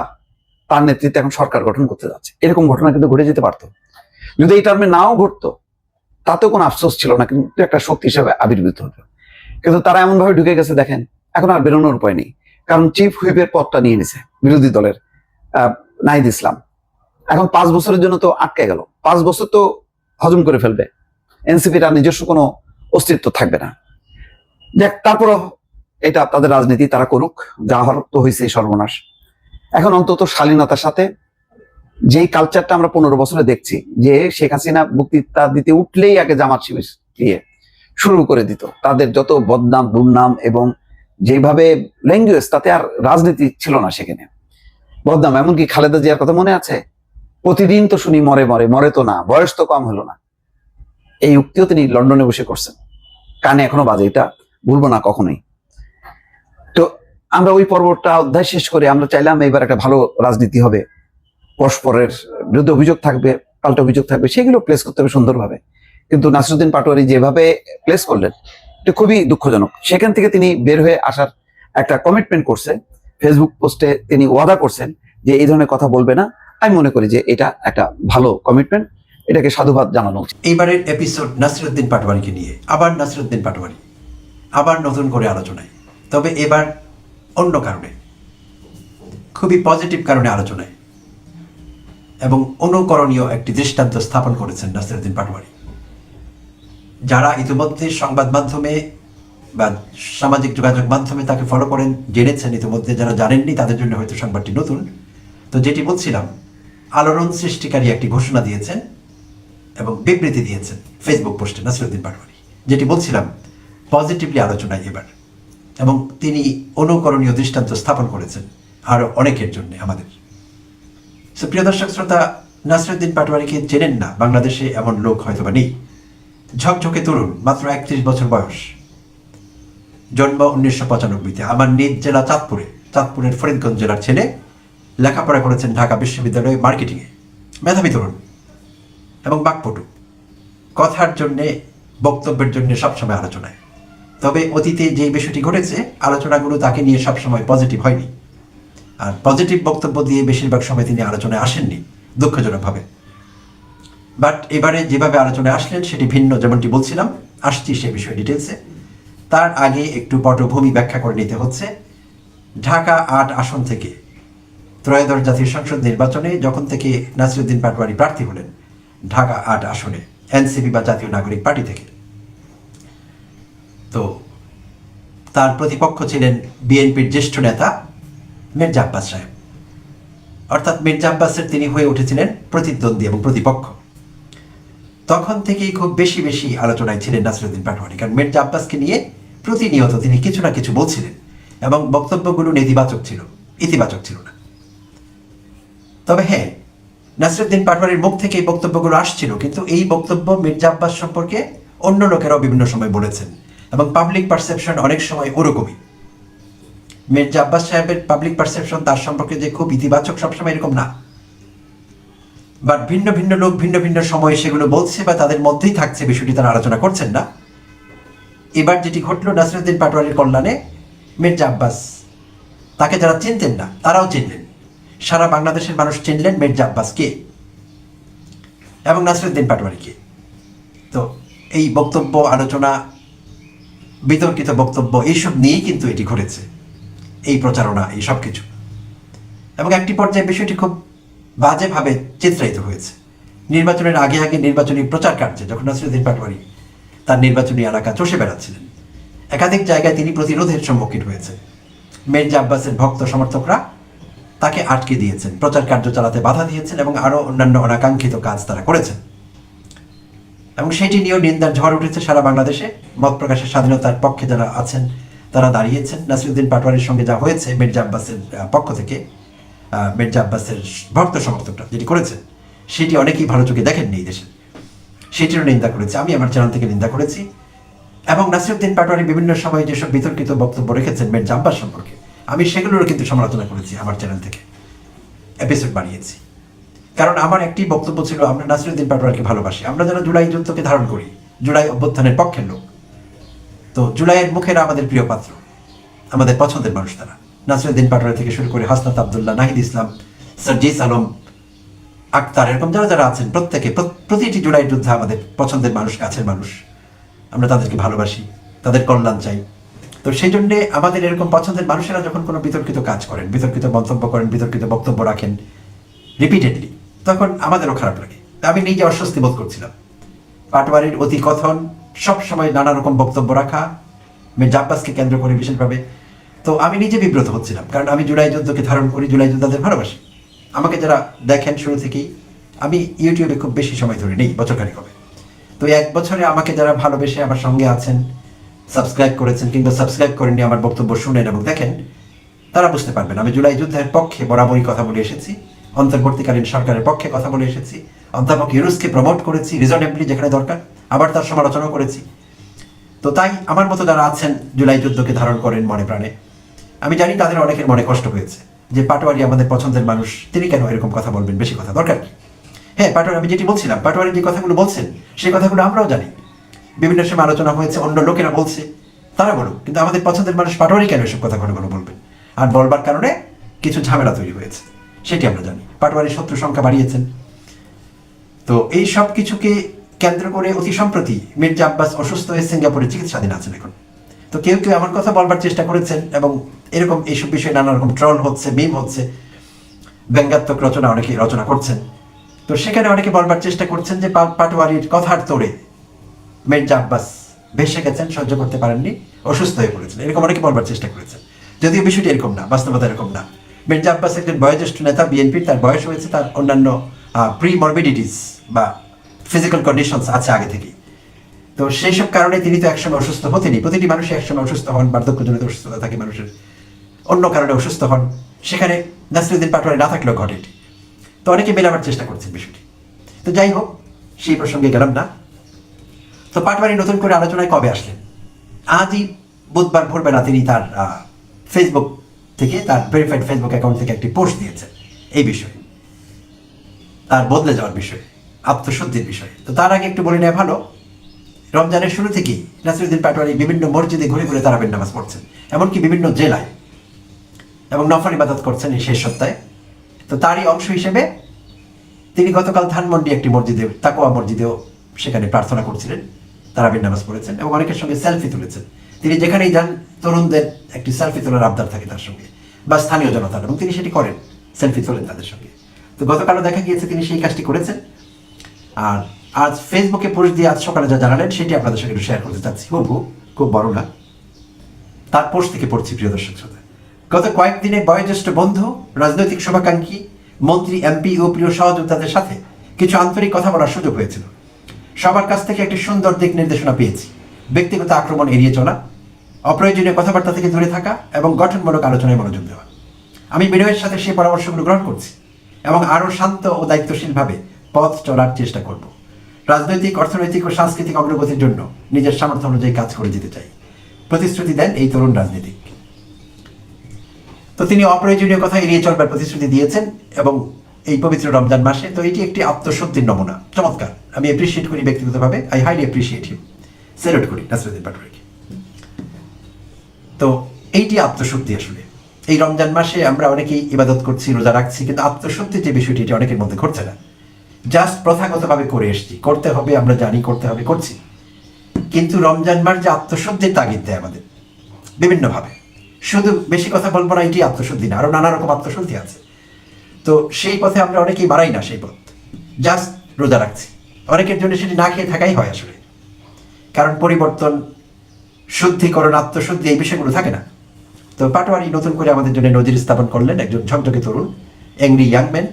তার নেতৃত্বে এখন সরকার গঠন করতে যাচ্ছে। এরকম ঘটনা কিন্তু ঘটে যেতে পারতো। যদি এই টার্মে নাও ঘটতো, তাতেও কোনো আফসোস ছিল না, কিন্তু একটা শক্তি হিসেবে আবির্ভূত হতো। কিন্তু তারা এমন ভাবে ঢুকে গেছে, দেখেন এখন আর বেরোনোর উপায় নেই। কারণ চিফ হুইপের পদটা নিয়ে নিছে বিরোধী দলের নাহিদ ইসলাম। এখন 5 বছরের জন্য তো আটকে গেল। 5 বছর তো হজম করে ফেলবে, এনসিপির আর নিজস্ব কোনো অস্তিত্ব থাকবে না। দেখ, তারপরও এটা তাদের রাজনীতি, তারা করুক, যা হওয়ার তো হয়েছে সর্বনাশ। এখন অন্তত শালীনতার সাথে যেই কালচারটা আমরা 15 বছরে দেখছি, যে শেখ হাসিনা বক্তৃতা দিতে উঠলেই আগে জামাত শিবির দিয়ে শুরু করে দিত, তাদের যত বদনাম, দুর্নাম এবং যেভাবে ল্যাঙ্গুয়েজ, তাতে আর রাজনীতি ছিল না সেখানে। বদনাম, এমনকি খালেদা জিয়ার কথা মনে আছে, প্রতিদিন তো শুনি মরে মরে, মরে তো না, বয়স তো কম হলো না। এই উক্তিও তিনি লন্ডনে বসে করছেন, কানে এখনো বাজে, এটা ভুলবো না কখনোই। তো আমরা ওই পর্বটা অধ্যায় শেষ করে আমরা চাইলাম এবার একটা ভালো রাজনীতি হবে, পরস্পরের বিরুদ্ধে অভিযোগ থাকবে, পাল্টা অভিযোগ থাকবে, সেগুলো প্লেস করতে হবে সুন্দরভাবে। কিন্তু নাসিরুদ্দিন পাটোয়ারি যেভাবে প্লেস করলেন এটা খুবই দুঃখজনক। সেখান থেকে তিনি বের হয়ে আসার একটা কমিটমেন্ট করছে, ফেসবুক পোস্টে তিনি ওয়াদা করছেন যে এই ধরনের কথা বলবে না। আমি মনে করি যে এটা একটা ভালো কমিটমেন্ট, এটাকে সাধুবাদ জানানো উচিত। এইবারের এপিসোড নাসিরুদ্দিন পাটোয়ারিকে নিয়ে, আবার নাসিরুদ্দিন পাটোয়ারি আবার নতুন করে আলোচনায়, তবে এবার অন্য কারণে, খুবই পজিটিভ কারণে আলোচনায়, এবং অনুকরণীয় একটি দৃষ্টান্ত স্থাপন করেছেন নাসিরুদ্দিন পাটোয়ারি। যারা ইতিমধ্যে সংবাদ মাধ্যমে বা সামাজিক যোগাযোগ মাধ্যমে তাকে ফলো করেন, জেনেছেন ইতিমধ্যে, যারা জানেননি তাদের জন্য হয়তো সংবাদটি নতুন। তো যেটি বলছিলাম, আলোড়ন সৃষ্টিকারী একটি ঘোষণা দিয়েছেন এবং বিবৃতি দিয়েছেন ফেসবুক পোস্টে নাসিরুদ্দিন পাটোয়ারি, যেটি বলছিলাম পজিটিভলি আলোচনায় এবার, এবং তিনি অনুকরণীয় দৃষ্টান্ত স্থাপন করেছেন আরও অনেকের জন্য আমাদের। প্রিয় দর্শক শ্রোতা, নাসিরুদ্দিন পাটোয়ারিকে চেনেন না বাংলাদেশে এমন লোক হয়তো বা নেই। ঝকঝকে তরুণ, মাত্র 31 বছর বয়স, জন্ম 1995-তে আমার নিজ জেলা চাঁদপুরের ফরিদগঞ্জ জেলার ছেলে, লেখাপড়া করেছেন ঢাকা বিশ্ববিদ্যালয়ে মার্কেটিংয়ে, মেধাবী তরুণ এবং বাকপটু, কথার জন্যে, বক্তব্যের জন্য সবসময় আলোচনায়। তবে অতীতে যে বিষয়টি ঘটেছে, আলোচনাগুলো তাকে নিয়ে সবসময় পজিটিভ হয়নি, আর পজিটিভ বক্তব্য দিয়ে বেশিরভাগ সময় তিনি আলোচনায় আসেননি, দুঃখজনকভাবে। বাট এবারে যেভাবে আলোচনায় আসলেন সেটি ভিন্ন, যেমনটি বলছিলাম, আসছি সে বিষয়ে ডিটেলসে। তার আগে একটু পটভূমি ব্যাখ্যা করে নিতে হচ্ছে। ঢাকা 8 আসন থেকে ত্রয়োদশ জাতীয় সংসদ নির্বাচনে যখন থেকে নাসিরুদ্দিন পাটোয়ারি প্রার্থী হলেন ঢাকা 8 আসনে এনসিপি বা জাতীয় নাগরিক পার্টি থেকে, তো তার প্রতিপক্ষ ছিলেন বিএনপির জ্যেষ্ঠ নেতা মির্জা আব্বাস সাহেব, অর্থাৎ মির্জা আব্বাসের তিনি হয়ে উঠেছিলেন প্রতিদ্বন্দ্বী এবং প্রতিপক্ষ। তখন থেকেই খুব বেশি বেশি আলোচনায় ছিলেন নাসিরুদ্দিন পাটোয়ারি, কারণ মির্জা আব্বাসকে নিয়ে প্রতিনিয়ত তিনি কিছু না কিছু বলছিলেন এবং বক্তব্যগুলো নেতিবাচক ছিল, ইতিবাচক ছিল না। তবে হ্যাঁ, নাসিরুদ্দিন পাটোয়ারির মুখ থেকে এই বক্তব্যগুলো আসছিল, কিন্তু এই বক্তব্য মির্জা আব্বাস সম্পর্কে অন্য লোকেরাও বিভিন্ন সময় বলেছেন, এবং পাবলিক পারসেপশন অনেক সময় ওরকমই। মির্জা আব্বাস সাহেবের পাবলিক পারসেপশন তার সম্পর্কে যে খুব ইতিবাচক সবসময় এরকম না, বাট ভিন্ন ভিন্ন লোক ভিন্ন ভিন্ন সময়ে সেগুলো বলছে বা তাদের মধ্যেই থাকছে, বিষয়টি তারা আলোচনা করছেন না। এবার যেটি ঘটল নাসিরুদ্দিন পাটোয়ারির কল্যাণে, মির্জা আব্বাস, তাকে যারা চিনতেন না তারাও চিনলেন, সারা বাংলাদেশের মানুষ চিনলেন মির্জা আব্বাসকে এবং নাসিরুদ্দিন পাটোয়ারিকে। তো এই বক্তব্য, আলোচনা, বিতর্কিত বক্তব্য, এইসব নিয়েই কিন্তু এটি ঘটেছে, এই প্রচারণা, এই সব কিছু। এবং একটি পর্যায়ে বিষয়টি খুব বাজেভাবে চিত্রায়িত হয়েছে। নির্বাচনের আগে আগে নির্বাচনী প্রচার কার্যে যখন নাসিরুদ্দিন পাটোয়ারি তার নির্বাচনী এলাকা চষে বেড়াচ্ছিলেন, একাধিক জায়গায় তিনি প্রতিরোধের সম্মুখীন হয়েছেন। মির্জা আব্বাসের ভক্ত সমর্থকরা তাকে আটকে দিয়েছেন, প্রচার কার্য চালাতে বাধা দিয়েছেন এবং আরও অন্যান্য অনাকাঙ্ক্ষিত কাজ তারা করেছেন, এবং সেটি নিয়েও নিন্দার ঝড় উঠেছে সারা বাংলাদেশে। মত প্রকাশের স্বাধীনতার পক্ষে যারা আছেন তারা দাঁড়িয়েছেন। নাসিরুদ্দিন পাটোয়ারির সঙ্গে যা হয়েছে মির্জা আব্বাসের পক্ষ থেকে, মির্জা আব্বাসের ভক্ত সমর্থকরা যেটি করেছেন, সেটি অনেকেই ভালো চোখে দেখেননি এই দেশে, সেটিরও নিন্দা করেছে, আমি আমার চ্যানেল থেকে নিন্দা করেছি। এবং নাসিরুদ্দিন পাটোয়ারি বিভিন্ন সময় যেসব বিতর্কিত বক্তব্য রেখেছেন মির্জা আব্বাস সম্পর্কে, আমি সেগুলোরও কিন্তু সমালোচনা করেছি, আমার চ্যানেল থেকে এপিসোড বানিয়েছি। কারণ আমার একটি বক্তব্য ছিল, আমরা নাসিরুদ্দিন পাটোয়ারিকে ভালোবাসি, আমরা যারা জুলাই যুদ্ধকে ধারণ করি, জুলাই অভ্যুত্থানের পক্ষের লোক, তো জুলাইয়ের মুখেরা আমাদের প্রিয় পাত্র, আমাদের পছন্দের মানুষ তারা। নাসিরুদ্দিন পাটোয়ারি থেকে শুরু করে হাসনাত আবদুল্লাহ, নাহিদ ইসলাম, সার্জিস আলম, আক্তার, এরকম যারা যারা আছেন প্রত্যেকে, প্রতিটি জুলাই যুদ্ধে আমাদের পছন্দের মানুষ, কাছের মানুষ, আমরা তাদেরকে ভালোবাসি, তাদের কল্যাণ চাই। তো সেই জন্যে আমাদের এরকম পছন্দের মানুষেরা যখন কোনো বিতর্কিত কাজ করেন, বিতর্কিত মন্তব্য করেন, বিতর্কিত বক্তব্য রাখেন রিপিটেডলি, তখন আমাদেরও খারাপ লাগে। আমি নিজে অস্বস্তি বোধ করছিলাম। পাটোয়ারির অতি কথন, সবসময় নানা রকম বক্তব্য রাখা, মির্জা আব্বাসকে কেন্দ্র করে বিশেষভাবে, তো আমি নিজে বিব্রত হচ্ছিলাম, কারণ আমি জুলাই যুদ্ধকে ধারণ করি, জুলাই যোদ্ধাদের ভালোবাসি। আমাকে যারা দেখেন শুরু থেকেই, আমি ইউটিউবে খুব বেশি সময় ধরে নেই, বছরখানেক হবে, তো 1 বছরে আমাকে যারা ভালোবেসে আমার সঙ্গে আছেন, সাবস্ক্রাইব করেছেন কিংবা সাবস্ক্রাইব করেননি, আমার বক্তব্য শুনেন এবং দেখেন, তারা বুঝতে পারবেন আমি জুলাই যুদ্ধের পক্ষে বরাবরই কথা বলে এসেছি, অন্তর্বর্তীকালীন সরকারের পক্ষে কথা বলে এসেছি, অধ্যাপক ইউনূসকে প্রমোট করেছি রিজনেবলি যেখানে দরকার, আবার তার সমালোচনাও করেছি। তো তাই আমার মতো যারা আছেন জুলাই যুদ্ধকে ধারণ করেন মনে প্রাণে, আমি জানি তাদের অনেকের মনে কষ্ট হয়েছে যে পাটোয়ারি আমাদের পছন্দের মানুষ, তিনি কেন এরকম কথা বলবেন, বেশি কথা দরকার কি? হ্যাঁ, পাটোয়ারি, আমি যেটি বলছিলাম, পাটোয়ারি যে কথাগুলো বলছেন সেই কথাগুলো আমরাও জানি, বিভিন্ন সময় আলোচনা হয়েছে, অন্য লোকেরা বলছে, তারা বলুক, কিন্তু আমাদের পছন্দের মানুষ পাটোয়ারি কেন এসব কথা ঘন ঘন বলবেন? আর বলবার কারণে কিছু ঝামেলা তৈরি হয়েছে, সেটি আমরা জানি। পাটোয়ারি শত্রু সংখ্যা বাড়িয়েছেন। তো এই সব কিছুকে কেন্দ্র করে অতি সম্প্রতি মির্জা আব্বাস অসুস্থ হয়ে সিঙ্গাপুরে চিকিৎসাধীন আছেন এখন। তো কেউ কেউ এমন কথা বলবার চেষ্টা করেছেন এবং এরকম এইসব বিষয়ে নানা রকম ট্রল হচ্ছে, মিম হচ্ছে, ব্যঙ্গাত্মক রচনা অনেকে রচনা করছেন। তো সেখানে অনেকে বলবার চেষ্টা করছেন যে পাটোয়ারির কথার তোড়ে মির্জা আব্বাস ভেসে গেছেন, সহ্য করতে পারেননি, অসুস্থ হয়ে পড়েছেন, এরকম অনেকে বলবার চেষ্টা করেছেন। যদিও বিষয়টি এরকম না, বাস্তবতা এরকম না। মির্জা আব্বাস একজন বয়োজ্যেষ্ঠ নেতা, বিএনপির, তার বয়স হয়েছে, তার অন্যান্য প্রিমরবিডিটিস বা ফিজিক্যাল কন্ডিশনস আছে আগে থেকেই। তো সেই সব কারণে তিনি তো একসময় অসুস্থ হতেনি। প্রতিটি মানুষই একসময় অসুস্থ হন, বার্ধক্যজনিত অসুস্থতা থাকে মানুষের, অন্য কারণে অসুস্থ হন। সেখানে নাসিরুদ্দিন পাটোয়ারি না থাকলেও ঘটে এটি। তো অনেকে মেলাবার চেষ্টা করছেন বিষয়টি। তো যাই হোক, সেই প্রসঙ্গে গেলাম না। তো পাটোয়ারি নতুন করে আলোচনায় কবে আসলেন? আজই বুধবার ভোরবেলা তিনি তার ফেসবুক থেকে, তার ভেরিফাইড ফেসবুক অ্যাকাউন্ট থেকে একটি পোস্ট দিয়েছেন এই বিষয়ে, তার বদলে যাওয়ার বিষয়ে, আত্মশুদ্ধির বিষয়ে। তো তার আগে একটু বলে নেওয়া ভালো, রমজানের শুরু থেকেই নাসিরুদ্দিন পাটোয়ারি বিভিন্ন মসজিদে ঘুরে ঘুরে তারাবির নামাজ পড়ছেন, এমনকি বিভিন্ন জেলায়, এবং নফল ইবাদত করছেন এই শেষ সপ্তাহে। তো তারই অংশ হিসেবে তিনি গতকাল ধানমন্ডি একটি মসজিদে, তাকওয়া মসজিদেও সেখানে প্রার্থনা করছিলেন, তারাবির নামাজ পড়েছেন এবং অনেকের সঙ্গে সেলফি তুলেছেন। তিনি যেখানেই যান তরুণদের একটি সেলফি তোলার আবদার থাকে তার সঙ্গে, বা স্থানীয় জনতার, এবং তিনি সেটি করেন, সেলফি তোলেন তাদের সঙ্গে। তো গতকালও দেখা গিয়েছে তিনি সেই কাজটি করেছেন। আর আজ ফেসবুকে পোস্ট দিয়ে আজ সকালে যা জানালেন সেটি আপনাদের সঙ্গে একটু শেয়ার করতে চাচ্ছি। খুব বড় না, তার পোস্ট থেকে পড়ছি প্রিয় দর্শক শ্রোতা। গত কয়েকদিনে বয়োজ্যেষ্ঠ বন্ধু, রাজনৈতিক শুভাকাঙ্ক্ষী, মন্ত্রী, এমপি ও প্রিয় সহযোদ্ধাদের সাথে কিছু আন্তরিক কথা বলার সুযোগ হয়েছিল। সবার কাছ থেকে একটি সুন্দর দিক নির্দেশনা পেয়েছি: ব্যক্তিগত আক্রমণ এড়িয়ে চলা, অপ্রয়োজনীয় কথাবার্তা থেকে দূরে থাকা এবং গঠনমূলক আলোচনায় মনোযোগ দেওয়া। আমি বিনয়ের সাথে সেই পরামর্শগুলো গ্রহণ করছি এবং আরও শান্ত ও দায়িত্বশীলভাবে পথ চলার চেষ্টা করব। রাজনৈতিক, অর্থনৈতিক ও সাংস্কৃতিক অগ্রগতির জন্য নিজের সামর্থ্য অনুযায়ী কাজ করে যেতে চাই, প্রতিশ্রুতি দেন এই তরুণ রাজনীতিক। তো তিনি অপ্রয়োজনীয় কথা এড়িয়ে চলবার প্রতিশ্রুতি দিয়েছেন এবং এই পবিত্র রমজান মাসে। তো এটি একটি আত্মশুদ্ধির নমুনা, চমৎকার। আমি অ্যাপ্রিসিয়েট করি ব্যক্তিগতভাবে, I highly appreciate him, salute করি নাসিরুদ্দিন পাটোয়ারিকে। তো এইটি আত্মশুদ্ধি। আসলে এই রমজান মাসে আমরা অনেকেই ইবাদত করছি, রোজা রাখছি, কিন্তু আত্মশুদ্ধির যে বিষয়টি এটি অনেকের মধ্যে ঘটছে না। জাস্ট প্রথাগতভাবে করে এসছি, করতে হবে, আমরা জানি করতে হবে, করছি, কিন্তু রমজান মাস যে আত্মশুদ্ধির তাগিদ দেয় আমাদের বিভিন্নভাবে, শুধু বেশি কথা বলবো না, এটি আত্মশুদ্ধি না, আরো নানা রকম আত্মশুদ্ধি আছে। তো সেই পথে আমরা অনেকেই বাড়াই না সেই পথ, জাস্ট রোজা রাখছি। অনেকের জন্য সেটি না খেয়ে থাকাই হয় আসলে, কারণ পরিবর্তন, শুদ্ধিকরণ, আত্মশুদ্ধি এই বিষয়গুলো থাকে না। তো পাটোয়ারি নতুন করে আমাদের জন্য নজির স্থাপন করলেন, একজন ঝকঝকে তরুণ, অ্যাংরি ইয়াং ম্যান।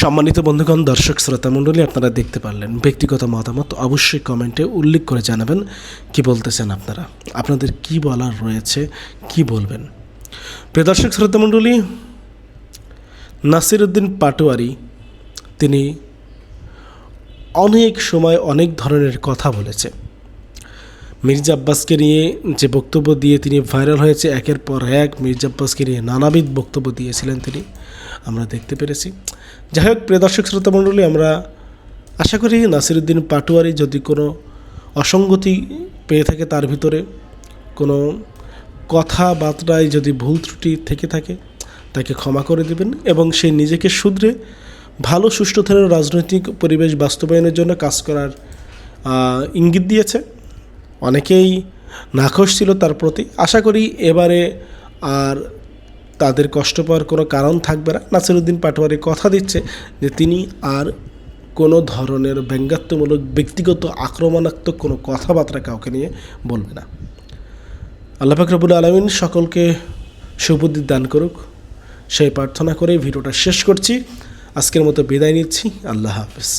সম্মানিত বন্ধুগণ, দর্শক শ্রোতা মণ্ডলী, আপনারা দেখতে পারলেন। ব্যক্তিগত মতামত অবশ্যই কমেন্টে উল্লেখ করে জানাবেন কি বলতেছেন আপনারা, আপনাদের কি বলার রয়েছে, কি বলবেন। প্রিয় দর্শক শ্রোতা মণ্ডলী, নাসিরুদ্দিন পাটোয়ারি তিনি অনেক সময় অনেক ধরনের কথা বলেছে। মির্জা আব্বাসকে নিয়ে যে বক্তব্য দিয়ে তিনি ভাইরাল হয়েছে, একের পর এক মির্জা আব্বাসকে নিয়ে নানাবিধ বক্তব্য দিয়েছিলেন তিনি, আমরা দেখতে পেরেছি। যাই হোক, প্রিয় দর্শক শ্রোতা মণ্ডলী, আমরা আশা করি নাসিরুদ্দিন পাটোয়ারি যদি কোনো অসঙ্গতি পেয়ে থাকে, তার ভিতরে কোনো কথাবার্তায় যদি ভুল ত্রুটি থেকে থাকে, তাকে ক্ষমা করে দেবেন এবং সে নিজেকে শুধরে ভালো সুষ্ঠু ধরনের রাজনৈতিক পরিবেশ বাস্তবায়নের জন্য কাজ করার ইঙ্গিত দিয়েছে। অনেকেই নাখোশ ছিল তার প্রতি। আশা করি এবারে আর তাদের কষ্ট পাওয়ার কোনো কারণ থাকবে না। নাসিরুদ্দিন পাটোয়ারি কথা দিচ্ছে যে তিনি আর কোনো ধরনের ব্যঙ্গাত্মমূলক, ব্যক্তিগত, আক্রমণাত্মক কোনো কথাবার্তা কাউকে নিয়ে বলবে না। আল্লাহ পাক রব্বুল আলামিন সকলকে সুবুদ্ধি দান করুক, সেই প্রার্থনা করে ভিডিওটা শেষ করছি। আজকের মতো বিদায় নিচ্ছি। আল্লাহ হাফেজ।